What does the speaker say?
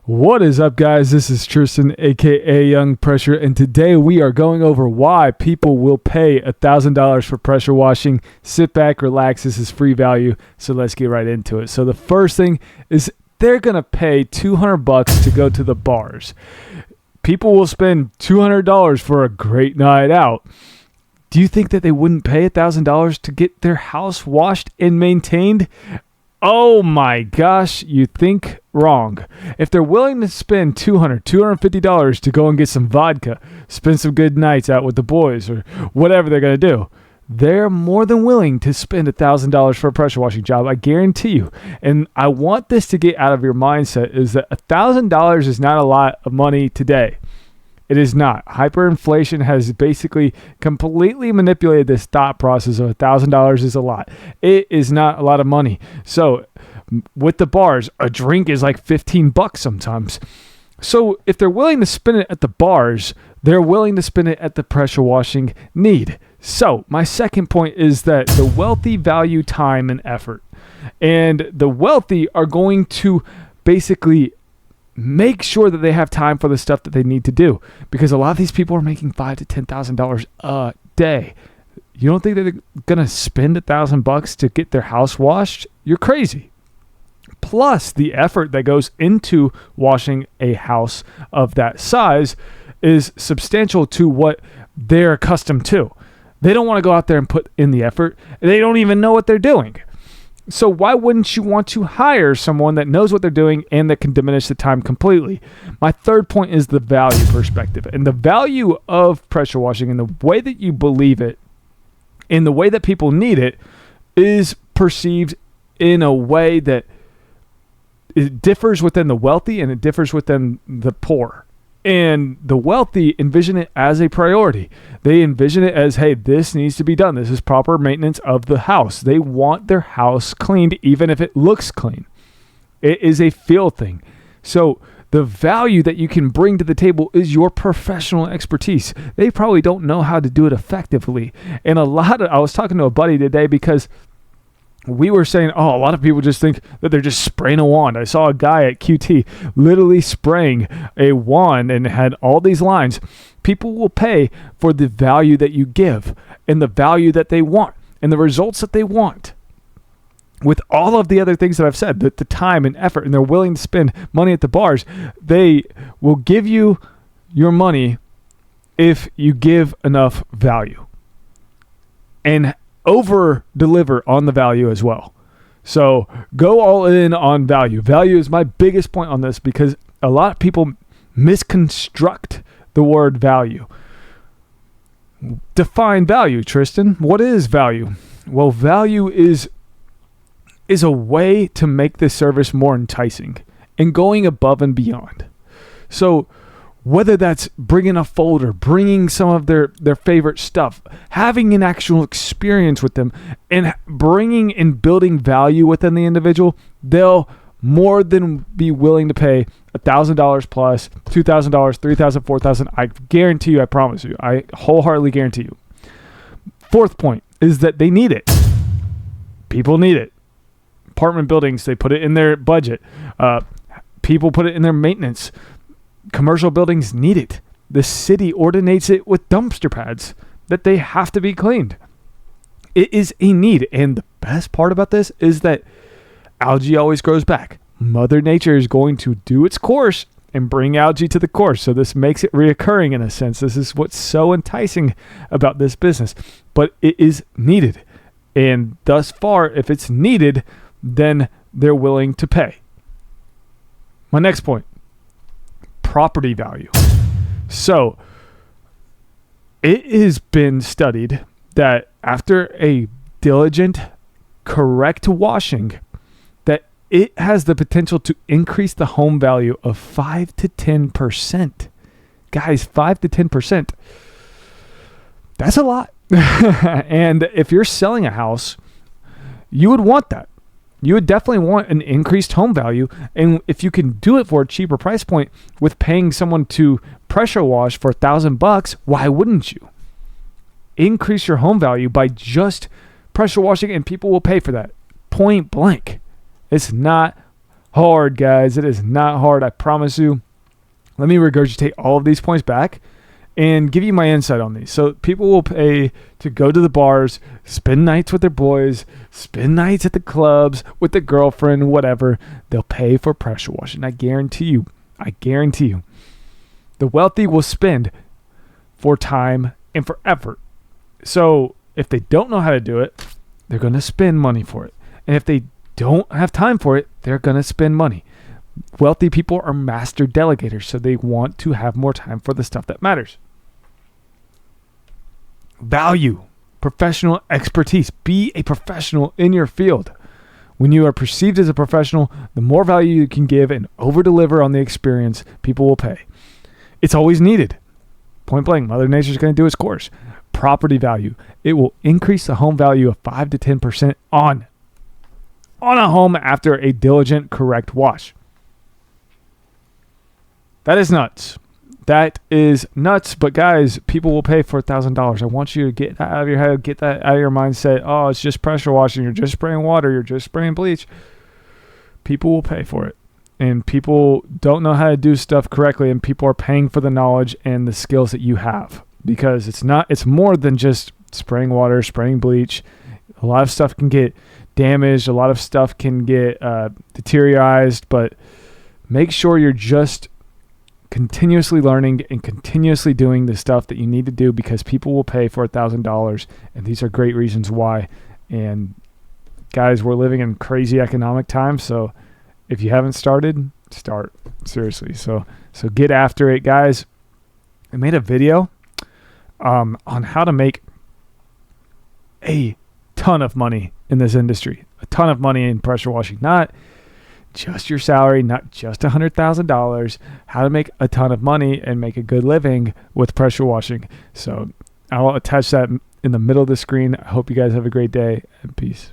What is up, guys? This is Tristan, aka Young Pressure, and today we are going over why people will pay $1,000 for pressure washing. Sit back, relax. This is free value, so let's get right into it. So the first thing is they're gonna pay $200 to go to the bars. People will spend $200 for a great night out. Do you think that they wouldn't pay $1,000 to get their house washed and maintained? Oh my gosh, you think wrong. If they're willing to spend $250 to go and get some vodka, spend some good nights out with the boys, or whatever they're going to do, they're more than willing to spend $1,000 for a pressure washing job. I guarantee you. And I want this to get out of your mindset is that $1,000 is not a lot of money today. It is not. Hyperinflation has basically completely manipulated this thought process of $1,000 is a lot. It is not a lot of money. So with the bars, a drink is like $15 sometimes. So if they're willing to spend it at the bars, they're willing to spend it at the pressure washing need. So my second point is that the wealthy value time and effort. And the wealthy are going to basically make sure that they have time for the stuff that they need to do, because a lot of these people are making $5,000 to $10,000 a day. You don't think they're gonna spend $1,000 to get their house washed? You're crazy. Plus, the effort that goes into washing a house of that size is substantial to what they're accustomed to. They don't want to go out there and put in the effort. They don't even know what they're doing. So why wouldn't you want to hire someone that knows what they're doing and that can diminish the time completely? My third point is the value perspective. And the value of pressure washing and the way that you believe it and the way that people need it is perceived in a way that it differs within the wealthy and it differs within the poor. And the wealthy envision it as a priority. They envision it as, hey, this needs to be done. This is proper maintenance of the house. They want their house cleaned even if it looks clean. It is a feel thing. So the value that you can bring to the table is your professional expertise. They probably don't know how to do it effectively. And I was talking to a buddy today because we were saying, a lot of people just think that they're just spraying a wand. I saw a guy at QT literally spraying a wand and had all these lines. People will pay for the value that you give and the value that they want and the results that they want. With all of the other things that I've said, the time and effort, and they're willing to spend money at the bars, they will give you your money if you give enough value. And over deliver on the value as well. So go all in on value. Value is my biggest point on this because a lot of people misconstruct the word value. Define value, Tristan. What is value? Well, value is a way to make this service more enticing and going above and beyond. So whether that's bringing a folder, bringing some of their favorite stuff, having an actual experience with them, and bringing and building value within the individual, they'll more than be willing to pay $1,000 plus, $2,000, $3,000, $4,000. I guarantee you, I promise you, I wholeheartedly guarantee you. Fourth point is that they need it. People need it. Apartment buildings, they put it in their budget. People put it in their maintenance. Commercial buildings need it. The city ordinates it with dumpster pads that they have to be cleaned. It is a need. And the best part about this is that algae always grows back. Mother Nature is going to do its course and bring algae to the course. So this makes it reoccurring in a sense. This is what's so enticing about this business. But it is needed. And thus far, if it's needed, then they're willing to pay. My next point. Property value. So it has been studied that after a diligent, correct washing, that it has the potential to increase the home value of 5 to 10%. Guys, 5 to 10%. That's a lot. And if you're selling a house, you would want that. You would definitely want an increased home value. And if you can do it for a cheaper price point with paying someone to pressure wash for $1,000, why wouldn't you? Increase your home value by just pressure washing, and people will pay for that. Point blank. It's not hard, guys. It is not hard, I promise you. Let me regurgitate all of these points back and give you my insight on these. So people will pay to go to the bars, spend nights with their boys, spend nights at the clubs with their girlfriend, whatever. They'll pay for pressure washing. I guarantee you. The wealthy will spend for time and for effort. So if they don't know how to do it, they're going to spend money for it. And if they don't have time for it, they're going to spend money. Wealthy people are master delegators, so they want to have more time for the stuff that matters. Value, professional expertise. Be a professional in your field. When you are perceived as a professional, the more value you can give and over-deliver on the experience, people will pay. It's always needed. Point blank, Mother Nature's going to do its course. Property value. It will increase the home value of 5 to 10% on a home after a diligent, correct wash. That is nuts. But guys, people will pay for $1,000. I want you to get that out of your head, get that out of your mindset. Oh, it's just pressure washing. You're just spraying water. You're just spraying bleach. People will pay for it. And people don't know how to do stuff correctly, and people are paying for the knowledge and the skills that you have, because it's more than just spraying water, spraying bleach. A lot of stuff can get damaged. A lot of stuff can get deteriorized, but make sure you're just continuously learning and continuously doing the stuff that you need to do, because people will pay for $1,000, and these are great reasons why. And guys, we're living in crazy economic times, so if you haven't started, start. Seriously. So get after it, guys. I made a video on how to make a ton of money in this industry. A ton of money in pressure washing. Not just your salary, not just $100,000. How to make a ton of money and make a good living with pressure washing. So I'll attach that in the middle of the screen. I hope you guys have a great day, and peace.